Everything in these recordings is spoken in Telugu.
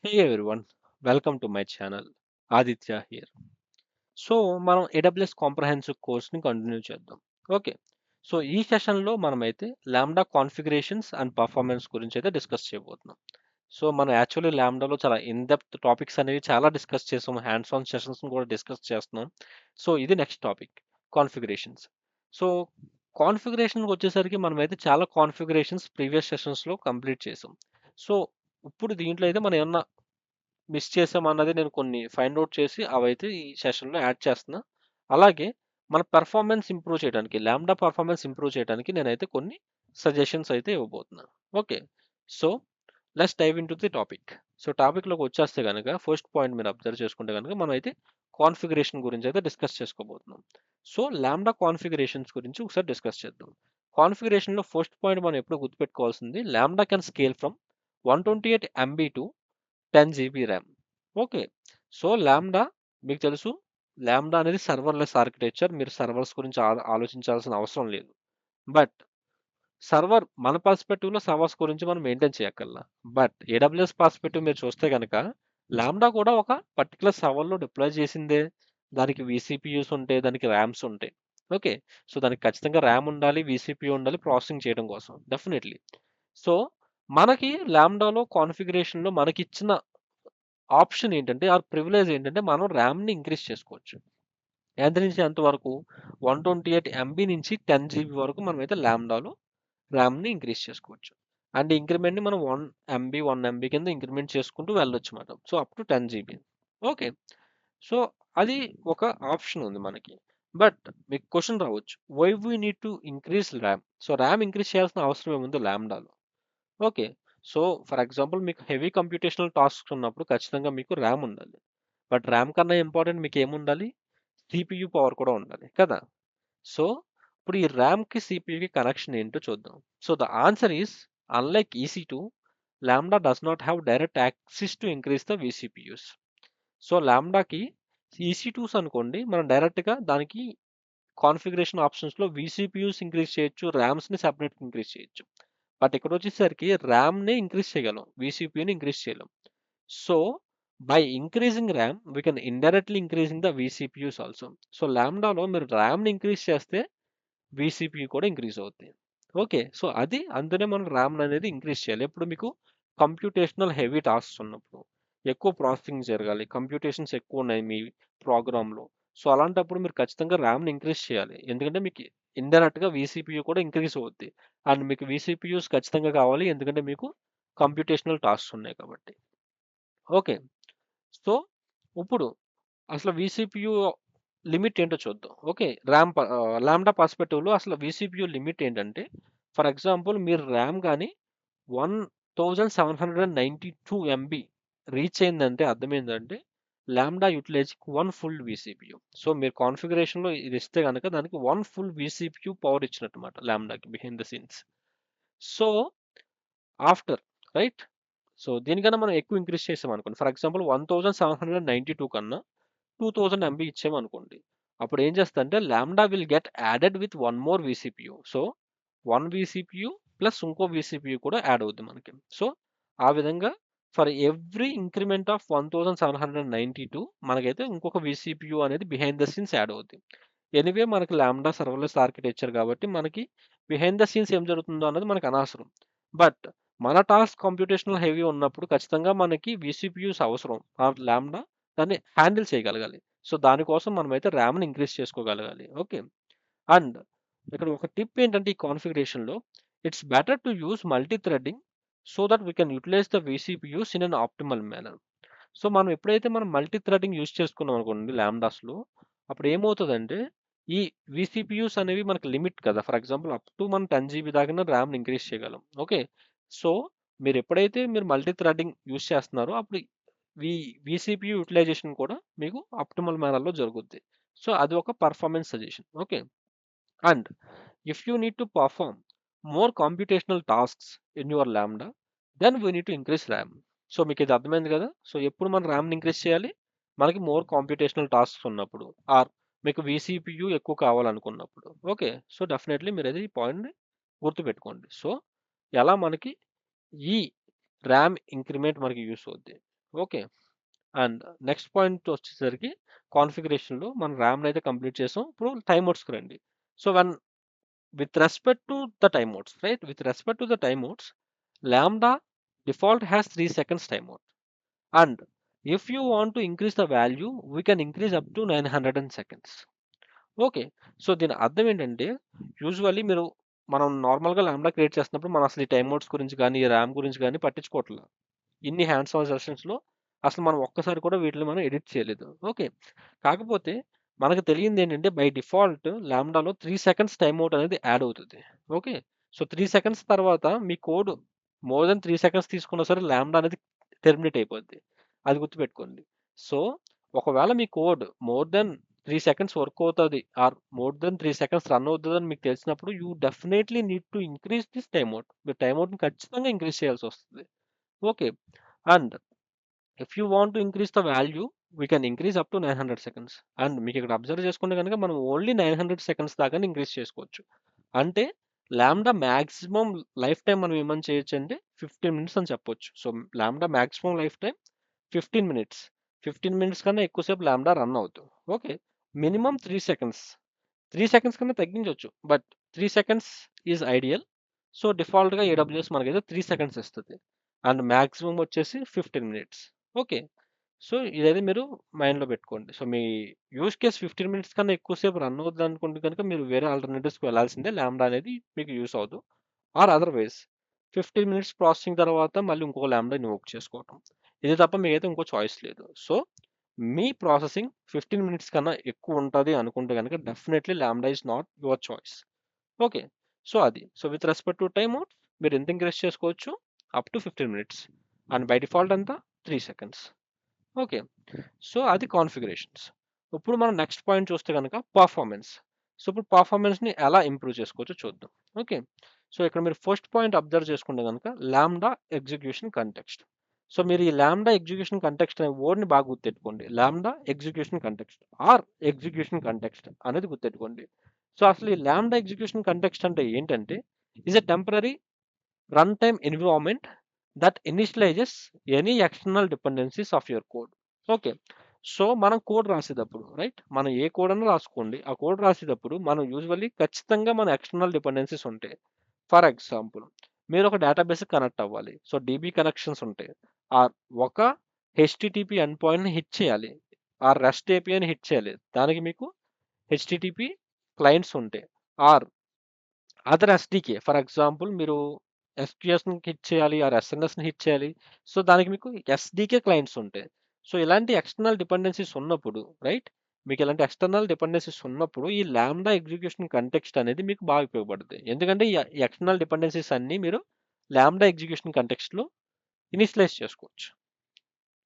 Hey everyone, welcome to my channel. Aditya here. So మనం AWS కాంప్రహెన్సివ్ కోర్స్ని కంటిన్యూ చేద్దాం. ఓకే. సో ఈ సెషన్లో మనమైతే లాంబ్డా కాన్ఫిగరేషన్స్ అండ్ పర్ఫార్మెన్స్ గురించి అయితే డిస్కస్ చేయబోతున్నాం. సో మనం యాక్చువల్లీ లాంబ్డాలో చాలా ఇన్ డెప్త్ టాపిక్స్ అనేవి చాలా డిస్కస్ చేసాం. హ్యాండ్స్ ఆన్ సెషన్స్ కూడా డిస్కస్ చేస్తున్నాం. సో ఇది నెక్స్ట్ టాపిక్ కాన్ఫిగరేషన్స్. సో కాన్ఫిగరేషన్కి వచ్చేసరికి మనమైతే చాలా కాన్ఫిగరేషన్స్ ప్రీవియస్ సెషన్స్లో కంప్లీట్ చేసాం. సో ఇప్పుడు దీంట్లో అయితే మనం ఏమన్నా మిస్ చేసామన్నది నేను కొన్ని ఫైండ్ అవుట్ చేసి అవైతే ఈ సెషన్లో యాడ్ చేస్తున్నా. అలాగే మన పెర్ఫార్మెన్స్ ఇంప్రూవ్ చేయడానికి లాంబ్డా పర్ఫార్మెన్స్ ఇంప్రూవ్ చేయడానికి నేనైతే కొన్ని సజెషన్స్ అయితే ఇవ్వబోతున్నాను. Okay. So let's dive into the topic. So టాపిక్లోకి వచ్చేస్తే కనుక ఫస్ట్ పాయింట్ మీరు అబ్జర్వ్ చేసుకుంటే కనుక మనం అయితే కాన్ఫిగరేషన్ గురించి అయితే డిస్కస్ చేసుకోబోతున్నాం. సో లాంబ్డా కాన్ఫిగరేషన్స్ గురించి ఒకసారి డిస్కస్ చేద్దాం. కాన్ఫిగరేషన్లో ఫస్ట్ పాయింట్ మనం ఎప్పుడు గుర్తుపెట్టుకోవాల్సింది lambda can scale from 128 MB to 10 GB RAM. Okay. So lambda మీకు తెలుసు, లాంబ్డా అనేది సర్వర్లెస్ ఆర్కిటెక్చర్. మీరు సర్వర్స్ గురించి ఆలోచించాల్సిన అవసరం లేదు. బట్ సర్వర్ మన పర్స్పెక్టివ్లో సర్వర్స్ గురించి మనం మెయింటైన్ చేయక్కర్లా. బట్ ఏడబ్ల్యూఎస్ పర్స్పెక్టివ్ మీరు చూస్తే కనుక లాంబ్డా కూడా ఒక పర్టికులర్ సర్వర్లో డిప్లాయ్ చేసిందే. దానికి విసిపియూస్ ఉంటాయి, దానికి ర్యామ్స్ ఉంటాయి. ఓకే. సో దానికి ఖచ్చితంగా ర్యామ్ ఉండాలి, విసిపియూ ఉండాలి ప్రాసెసింగ్ చేయడం కోసం డెఫినెట్లీ. సో మనకి లాంబ్డాలో కాన్ఫిగరేషన్లో మనకిచ్చిన ఆప్షన్ ఏంటంటే ఆర్ ప్రివిలేజ్ ఏంటంటే మనం ర్యామ్ని ఇంక్రీజ్ చేసుకోవచ్చు. ఎంత నుంచి ఎంత వరకు 128 MB నుంచి 10 GB వరకు మనం అయితే లాంబ్డాలో ర్యామ్ని ఇంక్రీజ్ చేసుకోవచ్చు. అండ్ ఇంక్రిమెంట్ని మనం 1 MB కింద ఇంక్రిమెంట్ చేసుకుంటూ వెళ్ళొచ్చు మాట. So up to 10 GB. Okay. So అది ఒక ఆప్షన్ ఉంది మనకి. బట్ మీకు క్వశ్చన్ రావచ్చు, why we need to increase RAM. So RAM increase చేయాల్సిన అవసరం ఏముంది లాంబ్డాలో. ఓకే. సో ఫర్ ఎగ్జాంపుల్ మీకు హెవీ కంప్యూటేషనల్ టాస్క్స్ ఉన్నప్పుడు ఖచ్చితంగా మీకు ర్యామ్ ఉండాలి. బట్ ర్యామ్ కన్నా ఇంపార్టెంట్ మీకు ఏముండాలి, సిపియు పవర్ కూడా ఉండాలి కదా. సో ఇప్పుడు ఈ ర్యామ్కి సిపియుకి కనెక్షన్ ఏంటో చూద్దాం. So the answer is unlike EC2, lambda does not have direct access to increase the vCPUs. So లాంబ్డాకి EC2s అనుకోండి, మనం డైరెక్ట్గా దానికి కాన్ఫిగరేషన్ ఆప్షన్స్లో విసిపియూస్ ఇంక్రీజ్ చేయొచ్చు, ర్యామ్స్ని సెపరేట్ ఇంక్రీజ్ చేయొచ్చు. బట్ ఇక్కడ వచ్చేసరికి ర్యామ్ని ఇంక్రీజ్ చేయగలం, విసిపియూని ఇంక్రీజ్ చేయలేం. So by increasing RAM we can indirectly increasing the vCPUs also. So లాంబ్డాలో మీరు ర్యామ్ని ఇంక్రీజ్ చేస్తే విసిపియూ కూడా ఇంక్రీజ్ అవుతుంది. ఓకే. సో అది అందునే మనం ర్యామ్ అనేది ఇంక్రీజ్ చేయాలి. ఎప్పుడు మీకు కంప్యూటేషనల్ హెవీ టాస్క్స్ ఉన్నప్పుడు, ఎక్కువ ప్రాసెసింగ్ జరగాలి, కంప్యూటేషన్స్ ఎక్కువ ఉన్నాయి మీ ప్రోగ్రామ్లో. సో అలాంటప్పుడు మీరు ఖచ్చితంగా ర్యామ్ని ఇంక్రీజ్ చేయాలి. ఎందుకంటే మీకు ఇండైరెక్ట్గా విసిపియూ కూడా ఇంక్రీజ్ అవుద్ది. అండ్ మీకు విసిపియూస్ ఖచ్చితంగా కావాలి, ఎందుకంటే మీకు కంప్యూటేషనల్ టాస్క్స్ ఉన్నాయి కాబట్టి. ఓకే. సో ఇప్పుడు అసలు విసిపియు లిమిట్ ఏంటో చూద్దాం. ఓకే. లాంబ్డా పర్స్పెక్టివ్లో అసలు విసిపియు లిమిట్ ఏంటంటే, ఫర్ ఎగ్జాంపుల్ మీరు ర్యామ్ కానీ 1792 MB రీచ్ అయిందంటే అర్థం ఏంటంటే లాంబ్డా యూటిలైజింగ్ 1 ఫుల్ విసిపియు. సో మీరు కాన్ఫిగరేషన్లో ఇది ఇస్తే కనుక దానికి 1 ఫుల్ విసిపియు పవర్ ఇచ్చినట్టు మాట లాంబ్డాకి behind the scenes. So after right. So దీనికన్నా మనం ఎక్కువ ఇంక్రీజ్ చేసాం అనుకోండి, ఫర్ ఎగ్జాంపుల్ 1792 కన్నా 2000 MB ఇచ్చామనుకోండి, అప్పుడు ఏం చేస్తుందంటే lambda will get added with one more vCPU. So 1 vCPU plus ఇంకో విసిపియు కూడా యాడ్ అవుద్ది మనకి. సో ఆ విధంగా ఫర్ ఎవ్రీ ఇంక్రిమెంట్ ఆఫ్ 1792 మనకైతే ఇంకొక విసిపియు అనేది బిహైండ్ ద సీన్స్ యాడ్ అవుద్ది. ఎనివే మనకి లాంబ్డా సర్వర్లెస్ ఆర్కిటెక్చర్ కాబట్టి మనకి బిహైండ్ ద సీన్స్ ఏం జరుగుతుందో అన్నది మనకు అనవసరం. బట్ మన టాస్క్ కంప్యూటేషనల్ హెవీ ఉన్నప్పుడు ఖచ్చితంగా మనకి విసిపియూస్ అవసరం. ఆ లాంబ్డా దాన్ని హ్యాండిల్ చేయగలగాలి. సో దానికోసం మనమైతే ర్యామ్ని ఇంక్రీజ్ చేసుకోగలగాలి. ఓకే. అండ్ ఇక్కడ ఒక టిప్ ఏంటంటే ఈ కాన్ఫిగరేషన్లో it's better to use multi threading so that we can utilize the vCPUs in an optimal manner. So మనం ఎప్పుడైతే మనం మల్టీ థ్రెడింగ్ యూజ్ చేసుకున్నాం అనుకోండి లాంబ్డాస్లో, అప్పుడు ఏమవుతుందంటే ఈ విసిపియూస్ అనేవి మనకి లిమిట్ కదా. ఫర్ ఎగ్జాంపుల్ అప్ టు మనం 10 GB దాకా ర్యామ్ని ఇంక్రీజ్ చేయగలం. ఓకే. సో మీరు ఎప్పుడైతే మీరు మల్టీ థ్రెడింగ్ యూజ్ చేస్తున్నారో అప్పుడు వి విసిపియు యూటిలైజేషన్ కూడా మీకు ఆప్టిమల్ మేనర్లో జరుగుద్ది. సో అది ఒక performance suggestion. Okay. And if you need to perform more computational tasks in your lambda, then we need to increase RAM. So మీకు ఇది అర్థమైంది కదా. సో ఎప్పుడు మనం ర్యామ్ని ఇంక్రీజ్ చేయాలి, మనకి మోర్ కాంప్యూటేషనల్ టాస్క్స్ ఉన్నప్పుడు ఆర్ మీకు విసిపియు ఎక్కువ కావాలనుకున్నప్పుడు. ఓకే. సో డెఫినెట్లీ మీరు అది ఈ పాయింట్ని గుర్తుపెట్టుకోండి. సో ఎలా మనకి ఈ ర్యామ్ ఇంక్రిమెంట్ మనకి యూస్ అవుద్ది. ఓకే. అండ్ నెక్స్ట్ పాయింట్ వచ్చేసరికి కాన్ఫిగరేషన్‌లో మనం ర్యామ్‌ని అయితే కంప్లీట్ చేసాం. ఇప్పుడు టైమ్ అవుట్స్‌కి రండి. So, with respect to the timeouts, right? With respect to the timeouts, Lambda default has 3 seconds timeout. And if you want to increase the value, we can increase up to 900 seconds. Okay. So, దీని అర్థం ఏంటంటే, యూజువల్లీ మనం నార్మల్‌గా లాంబ్డా క్రియేట్ చేస్తున్నప్పుడు మనం అసలు ఈ టైమ్‌ఔట్స్ గురించి గానీ, ఈ ర్యామ్ గురించి గానీ పట్టించుకోవట్ల. ఇన్ని హ్యాండ్స్ ఆన్ సెషన్స్‌లో అసలు మనం ఒక్కసారి కూడా వీటిని మనం ఎడిట్ చేయలేదు. ఓకే. కాకపోతే మనకు తెలియందేంటంటే, బై డిఫాల్ట్ లాంబ్డాలో 3 సెకండ్స్ టైమ్‌ఔట్ అనేది యాడ్ అవుతది. ఓకే. సో, 3 సెకండ్స్ తర్వాత మీ కోడ్ మోర్ దెన్ 3 సెకండ్స్ తీసుకున్నా సరే లాంబ్డా అనేది టెర్మినేట్ అయిపోద్ది. అది గుర్తుపెట్టుకోండి. సో, ఒకవేళ మీ code more than 3 seconds work అవుతది or more than 3 seconds run అవుతదని మీకు తెలిసినప్పుడు you definitely need to increase this timeout. మీరు టైమ్‌ఔట్‌ని ఖచ్చితంగా ఇంక్రీజ్ చేయాల్సొస్తది. Okay. And if you want to increase the value, we can increase up to 900 seconds. And మీకు ఇక్కడ అబ్జర్వ్ చేసుకుంటే గనుక మనం ఓన్లీ 900 సెకండ్స్ దాకానే ఇంక్రీజ్ చేసుకోవచ్చు. అంటే లాంబ్డా మాక్సిమం లైఫ్ టైమ్ మనం ఏమని చేయొచ్చంటే 15 మినిట్స్ అని చెప్పొచ్చు. So, lambda maximum life time 15 minutes. 15 minutes కన్నా ఎక్కువసేపు లాంబ్డా రన్ అవుద్దు. ఓకే. Minimum 3 seconds. 3 సెకండ్స్ కన్నా తగ్గించొచ్చు. But 3 seconds is ideal. So, డిఫాల్ట్‌గా ఏడబ్ల్యూఎస్ మనకైతే 3 సెకండ్స్ ఇస్తది. అండ్ మాక్సిమం వచ్చేసి 15 మినిట్స్. ఓకే. సో, ఇదైతే మీరు మైండ్‌లో పెట్టుకోండి. సో, మీ యూజ్ కేస్ 15 మినిట్స్ కన్నా ఎక్కువ సేపు రన్ అవుద్దనుకుంటే గనుక మీరు వేరే ఆల్టర్‌నేటివ్స్‌కి వెళ్ళాల్సిందే. లాంబ్డా అనేది మీకు యూజ్ అవ్వదు. ఆర్ అదర్‌వైస్ 15 మినిట్స్ ప్రాసెసింగ్ తర్వాత మళ్ళీ ఇంకో లాంబ్డా ఇన్వోక్ చేసుకోవటం. ఇది తప్ప మీకైతే ఇంకో చాయిస్ లేదు. సో, మీ ప్రాసెసింగ్ 15 మినిట్స్ కన్నా ఎక్కువ ఉంటది అనుకుంటే గనుక definitely lambda is not your choice. Okay. So, అది. So, with respect to time out మీరు ఎంత ఇంక్రీజ్ చేసుకోవచ్చు? Up to 15 minutes. And by default ఎంత? 3 సెకండ్స్. ఓకే. సో, అది కాన్ఫిగరేషన్స్. ఇప్పుడు మనం నెక్స్ట్ పాయింట్ చూస్తే గనక పర్ఫార్మెన్స్. సో, ఇప్పుడు పర్ఫార్మెన్స్‌ని ఎలా ఇంప్రూవ్ చేసుకోవచ్చో చూద్దాం. ఓకే. సో, ఇక్కడ మీరు ఫస్ట్ పాయింట్ అబ్జర్వ్ చేసుకుంటే గనక లాంబ్డా ఎగ్జిక్యూషన్ కాంటెక్స్ట్. సో, మీరు ఈ లాంబ్డా ఎగ్జిక్యూషన్ కాంటెక్స్ట్ అనే వర్డ్‌ని బాగా గుర్తెట్టుకోండి. Lambda execution context or execution context అనేది గుర్తెట్టుకోండి. సో, అసలు ఈ లాంబ్డా ఎగ్జిక్యూషన్ కాంటెక్స్ట్ అంటే ఏంటంటే, is a temporary run time environment that initializes any external dependencies of your code. Okay. So, మనం కోడ్ రాసేటప్పుడు రైట్? మనం ఏ కోడ్ అన్నా రాసుకోండి. ఆ కోడ్ రాసేటప్పుడు మనం యూజువల్లీ ఖచ్చితంగా మన ఎక్స్టర్నల్ డిపెండెన్సీస్ ఉంటాయి. ఫర్ ఎగ్జాంపుల్ మీరు ఒక డేటాబేస్‌కి కనెక్ట్ అవ్వాలి. సో, డీబీ కనెక్షన్స్ ఉంటాయి. ఆర్ ఒక హెచ్‌టిటిపి ఎండ్ పాయింట్‌ని హిట్ చేయాలి. ఆర్ రెస్ట్ ఏపీఐని హిట్ చేయాలి. దానికి మీకు హెచ్‌టిటిపి క్లయింట్స్ ఉంటాయి. Or other SDK for example మీరు ఎస్‌క్యూఎస్‌ని హిట్ చేయాలి ఆర్ ఎస్ఎన్ఎస్‌ని హిట్ చేయాలి. సో, దానికి మీకు ఎస్‌డికే క్లయింట్స్ ఉంటాయి. సో, ఇలాంటి ఎక్స్టర్నల్ డిపెండెన్సీస్ ఉన్నప్పుడు రైట్? మీకు ఇలాంటి ఎక్స్టర్నల్ డిపెండెన్సీస్ ఉన్నప్పుడు ఈ లాంబ్డా ఎగ్జిక్యూషన్ కాంటెక్స్ట్ అనేది మీకు బాగా ఉపయోగపడుద్ది. ఎందుకంటే ఈ ఎక్స్టర్నల్ డిపెండెన్సీస్ అన్నీ మీరు లాంబ్డా ఎగ్జిక్యూషన్ కాంటెక్స్ట్‌లో ఇనిషియలైజ్ చేసుకోవచ్చు.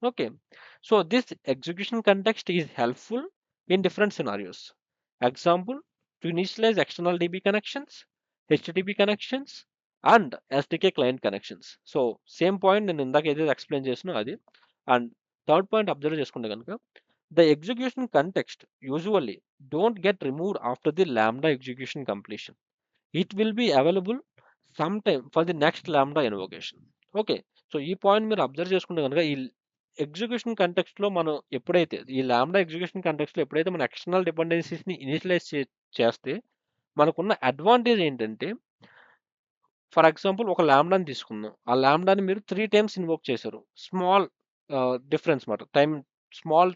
Okay. So, this execution context is helpful in different scenarios. Example to initialize external DB connections, HTTP connections and SDK client connections. So, same point నేను ఇందాక ఏదైతే ఎక్స్‌ప్లెయిన్ చేసానో అది. అండ్ థర్డ్ పాయింట్ అబ్జర్వ్ చేసుకుంటే గనుక the execution context usually don't get removed after the lambda execution completion. It will be available some time for the next lambda invocation. Okay. So, ఈ పాయింట్ మీరు అబ్జర్వ్ చేసుకుంటే గనుక ఈ ఎగ్జిక్యూషన్ కాంటెక్స్ట్‌లో మనం ఎప్పుడైతే ఈ లాంబ్డా ఎగ్జిక్యూషన్ కాంటెక్స్ట్‌లో ఎప్పుడైతే మన ఎక్స్టర్నల్ డిపెండెన్సీస్‌ని ఇనిషియలైజ్ చేస్తే మనకున్న అడ్వాంటేజ్ ఏంటంటే ఫర్ ఎగ్జాంపుల్ ఒక లాంబ్డాని తీసుకుందాం. ఆ లాంబ్డాని మీరు 3 టైమ్స్ ఇన్వోక్ చేశారు. స్మాల్ డిఫరెన్స్ మాట. స్మాల్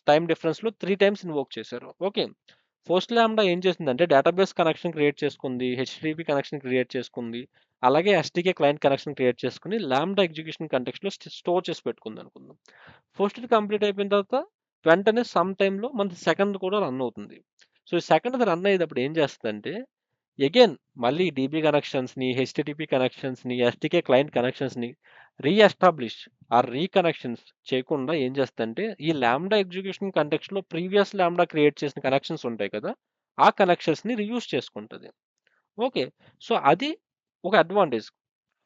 టైమ్ డిఫరెన్స్‌లో 3 టైమ్స్ ఇన్వోక్ చేశారు. ఓకే. ఫస్ట్ లాంబ్డా ఏం చేసిందంటే డేటాబేస్ కనెక్షన్ క్రియేట్ చేసుకుంది. హెచ్‌టిటిపి కనెక్షన్ క్రియేట్ చేసుకుంది. అలాగే ఎస్‌డికే క్లయింట్ కనెక్షన్ క్రియేట్ చేసుకొని లాంబ్డా ఎగ్జిక్యూషన్ కాంటెక్స్ట్‌లో స్టోర్ చేసి పెట్టుకుందనుకుందాం. ఫస్ట్‌ది కంప్లీట్ అయిపోయిన తర్వాత వెంటనే సమ్ టైమ్‌లో మనకి సెకండ్ కూడా రన్ అవుతుంది. సో, ఈ సెకండ్‌ది రన్ అయ్యేటప్పుడు ఏం చేస్తదంటే అగైన్ మళ్ళీ డీబీ కనెక్షన్స్‌ని, హెచ్‌టిటిపి కనెక్షన్స్‌ని, ఎస్‌డికే క్లయింట్ కనెక్షన్స్‌ని రీఎస్టాబ్లిష్ ఆర్ రీకనెక్షన్స్ చేయకుండా ఏం చేస్తదంటే ఈ లాంబ్డా ఎగ్జిక్యూషన్ కాంటెక్స్ట్‌లో ప్రీవియస్ లాంబ్డా క్రియేట్ చేసిన కనెక్షన్స్ ఉంటాయి కదా! ఆ కనెక్షన్స్‌ని రీయూజ్ చేసుకుంటది. ఓకే. సో, అది ఒక అడ్వాంటేజ్.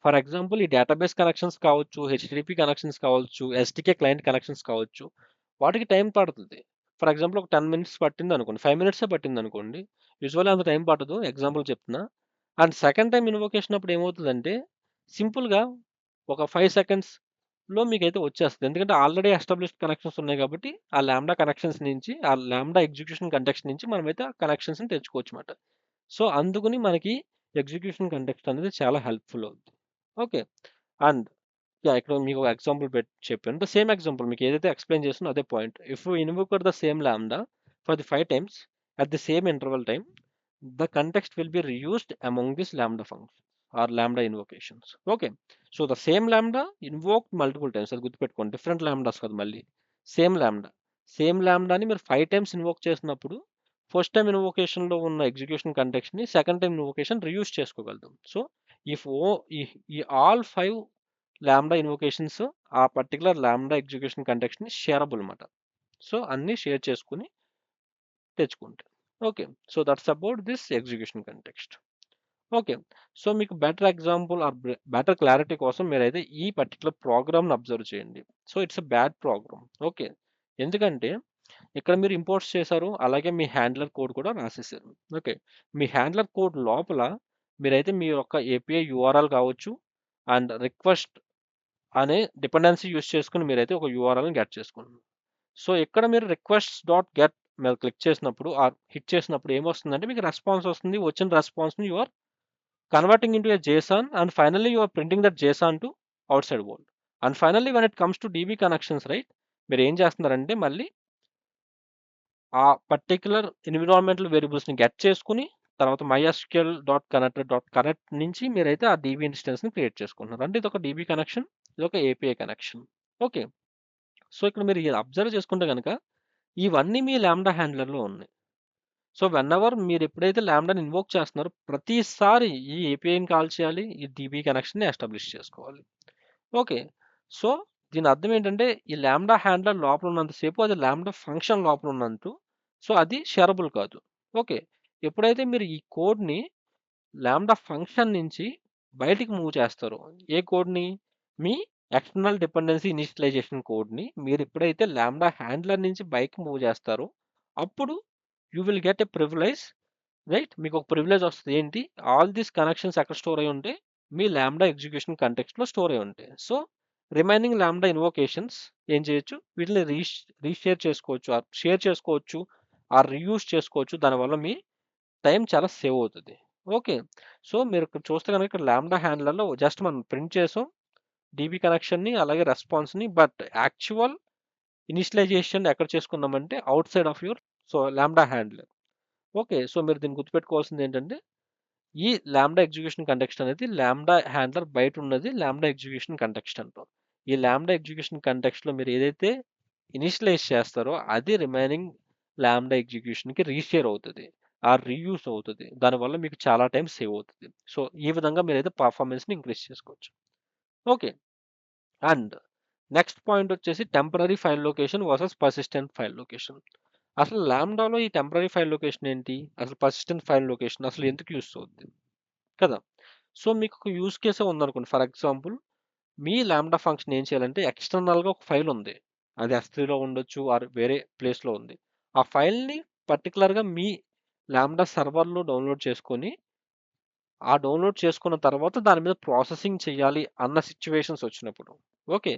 ఫర్ ఎగ్జాంపుల్ ఈ డేటాబేస్ కనెక్షన్స్ కావచ్చు, హెచ్‌టిటిపి కనెక్షన్స్ కావచ్చు, ఎస్‌డికే క్లయింట్ కనెక్షన్స్ కావచ్చు. వాటికి టైం పడుతది. ఫర్ ఎగ్జాంపుల్ ఒక 10 మినిట్స్ పట్టిందనుకోండి. 5 మినిట్సే పట్టిందనుకోండి. యూజువల్లీ అంత టైం పట్టదు. ఎగ్జాంపుల్ చెప్తున్నా. అండ్ సెకండ్ టైమ్ ఇన్వోకేషన్ అప్పుడు ఏమవుతదంటే సింపుల్‌గా ఒక 5 సెకండ్స్ లో మీకైతే వచ్చేస్తది. ఎందుకంటే ఆల్రెడీ ఎస్టాబ్లిష్డ్ కనెక్షన్స్ ఉన్నాయి కాబట్టి, ఆ లాంబ్డా కనెక్షన్స్ నుంచి, ఆ లాంబ్డా ఎగ్జిక్యూషన్ కంటెక్స్ట్ నుంచి మనమైతే ఆ కనెక్షన్స్‌ని తెచ్చుకోవచ్చమాట. సో, అందుకని మనకి ఎగ్జిక్యూషన్ కంటెక్స్ట్ అనేది చాలా హెల్ప్‌ఫుల్ అవుద్ది. ఓకే. And yeah! ఇక్కడ మీకు ఒక ఎగ్జాంపుల్ చెప్పాను. ద సేమ్ ఎగ్జాంపుల్ మీకు ఏదైతే ఎక్స్‌ప్లెయిన్ చేసానో అదే point. If you invoker the same lambda for the 5 times at the same interval time, the context will be reused among these lambda functions or lambda invocations. Okay. So the same lambda invoked multiple times. అది గుర్తుపెట్టుకోండి. డిఫరెంట్ లాంబ్డాస్ కాదు మళ్ళీ. Same lambda. సేమ్ లాంబ్డాని మీరు 5 టైమ్స్ ఇన్వోక్ చేసినప్పుడు ఫస్ట్ టైం ఇన్వోకేషన్లో ఉన్న ఎగ్జిక్యూషన్ కంటెక్స్ట్ని సెకండ్ టైం ఇన్వోకేషన్ రీయూజ్ చేసుకోగలుగుతాం. సో ఇఫ్ ఓ ఈ ఆల్ 5 లాంబ్డా ఇన్వోకేషన్స్ ఆ పర్టికులర్ లాంబ్డా ఎగ్జిక్యూషన్ కంటెక్స్ట్ని షేరబుల్ అనమాట. సో అన్నీ షేర్ చేసుకుని తెచ్చుకుంటాం. Okay. So that's about this execution context. Okay. So మీకు better example or better clarity కోసం మీరైతే ఈ పర్టికులర్ ప్రోగ్రామ్‌ని అబ్జర్వ్ చేయండి. So it's a bad program. Okay. ఎందుకంటే ఇక్కడ మీరు ఇంపోర్ట్స్ చేశారు. అలాగే మీ హ్యాండ్లర్ కోడ్ కూడా రాసేసారు. ఓకే. మీ హ్యాండ్లర్ కోడ్ లోపల మీరైతే మీ యొక్క ఏపీఐ యూఆర్ఎల్ కావచ్చు అండ్ రిక్వెస్ట్ అనే డిపెండెన్సీ యూజ్ చేసుకొని మీరైతే ఒక యూఆర్ఎల్‌ని గెట్ చేసుకుంటున్నారు. సో ఇక్కడ మీరు రిక్వెస్ట్స్ డాట్ గెట్ మీద క్లిక్ చేసినప్పుడు ఆర్ హిట్ చేసినప్పుడు ఏమొస్తుందంటే మీకు రెస్పాన్స్ వస్తుంది. వచ్చిన రెస్పాన్స్‌ని you are converting into a JSON and finally you are printing that JSON to outside world. And finally when it comes to DB connections right, మీరు ఏం చేస్తున్నారంటే మళ్ళీ ఆ పర్టిక్యులర్ ఎన్విరాన్మెంటల్ వేరియబుల్స్‌ని గెట్ చేసుకొని తర్వాత MySQL డాట్ కనెక్ట్ నుంచి మీరైతే ఆ డీబీ ఇన్స్టెన్స్‌ని క్రియేట్ చేసుకుంటున్నారు. అంటే ఇదొక డీబీ కనెక్షన్, ఇదొక ఏపీఐ కనెక్షన్. ఓకే. సో ఇక్కడ మీరు అబ్జర్వ్ చేసుకుంటే గనక ఇవన్నీ మీ లాంబ్డా హ్యాండ్లర్‌లో ఉన్నాయి. సో వెనెవర్ మీరు ఎప్పుడైతే లాంబ్డాని ఇన్వోక్ చేస్తున్నారో ప్రతిసారి ఈ ఏపీఐని కాల్ చేయాలి. ఈ డీబీ కనెక్షన్‌ని ఎస్టాబ్లిష్ చేసుకోవాలి. ఓకే. సో దీని అర్థం ఏంటంటే ఈ లాంబ్డా హ్యాండ్లర్ లోపల ఉన్నంత సేపు అది లాంబ్డా ఫంక్షన్ లోపల ఉన్నంత సో అది షేరబుల్ కాదు. ఓకే. ఎప్పుడైతే మీరు ఈ కోడ్‌ని లాంబ్డా ఫంక్షన్ నుంచి బయటికి మూవ్ చేస్తారో ఏ కోడ్‌ని? మీ ఎక్స్టర్నల్ డిపెండెన్సీ ఇనిషియలైజేషన్ కోడ్‌ని మీరు ఎప్పుడైతే లాంబ్డా హ్యాండ్లర్ నుంచి బయటికి మూవ్ చేస్తారో అప్పుడు you will get a privilege right. మీకు ఒక ప్రివిలేజ్ వస్తుంది. ఏంటి? ఆల్ దీస్ కనెక్షన్స్ ఎక్కడ స్టోర్ అయ్యి ఉంటాయి? మీ లాంబ్డా ఎగ్జిక్యూషన్ కంటెక్స్ట్‌లో స్టోర్ అయ్యి ఉంటాయి. సో రిమైనింగ్ లాంబ్డా ఇన్వోకేషన్స్ ఏం చేయొచ్చు? వీటిని రీషేర్ చేసుకోవచ్చు ఆర్ షేర్ చేసుకోవచ్చు ఆర్ రీయూజ్ చేసుకోవచ్చు. దానివల్ల మీ టైం చాలా సేవ్ అవుతది. ఓకే. సో మీరు ఇక్కడ చూస్తే గనుక ఇక్కడ లాంబ్డా హ్యాండ్లర్‌లో జస్ట్ మనం ప్రింట్ చేసాం డీబీ కనెక్షన్‌ని అలాగే రెస్పాన్స్‌ని. బట్ యాక్చువల్ ఇనిషియలైజేషన్ ఎక్కడ చేసుకున్నామంటే outside of your lambda handler. Okay. So మీరు దీన్ని గుర్తుపెట్టుకోవాల్సింది ఏంటంటే ఈ లాంబ్డా ఎగ్జిక్యూషన్ కంటెక్స్ట్ అనేది లాంబ్డా హ్యాండ్లర్ బయట ఉన్నది లాంబ్డా ఎగ్జిక్యూషన్ కంటెక్స్ట్ అంటాం. ఈ లాంబ్డా ఎగ్జిక్యూషన్ కంటెక్స్ట్‌లో మీరు ఏదైతే ఇనిషియలైజ్ చేస్తారో అది రిమైనింగ్ లాంబ్డా ఎగ్జిక్యూషన్‌కి రీషేర్ అవుతది. రీయూజ్ అవుతది. దానివల్ల మీకు చాలా టైం సేవ్ అవుతది. సో ఈ విధంగా మీరైతే పర్ఫార్మెన్స్‌ని ఇంక్రీజ్ చేసుకోవచ్చు. ఓకే. అండ్ నెక్స్ట్ పాయింట్ వచ్చేసి temporary file location versus persistent file location. అసలు లాంబ్డాలో ఈ టెంపరరీ ఫైల్ లొకేషన్ ఏంటి? అసలు పర్సిస్టెంట్ ఫైల్ లొకేషన్ అసలు ఎందుకు యూజ్ అవుద్ది? కదా! సో మీకు ఒక యూజ్ కేసే ఉందనుకోండి. For example me lambda function ఏం చేయాలంటే ఎక్స్టర్నల్‌గా ఒక ఫైల్ ఉంది. అది S3లో ఉండొచ్చు ఆర్ వేరే ప్లేస్‌లో ఉంది. ఆ ఫైల్‌ని పర్టిక్యులర్‌గా మీ లాంబ్డా సర్వర్‌లో డౌన్‌లోడ్ చేసుకొని, ఆ డౌన్‌లోడ్ చేసుకున్న తర్వాత దాని మీద ప్రాసెసింగ్ చేయాలి అన్న సిట్యుయేషన్స్ వచ్చినప్పుడు. ఓకే.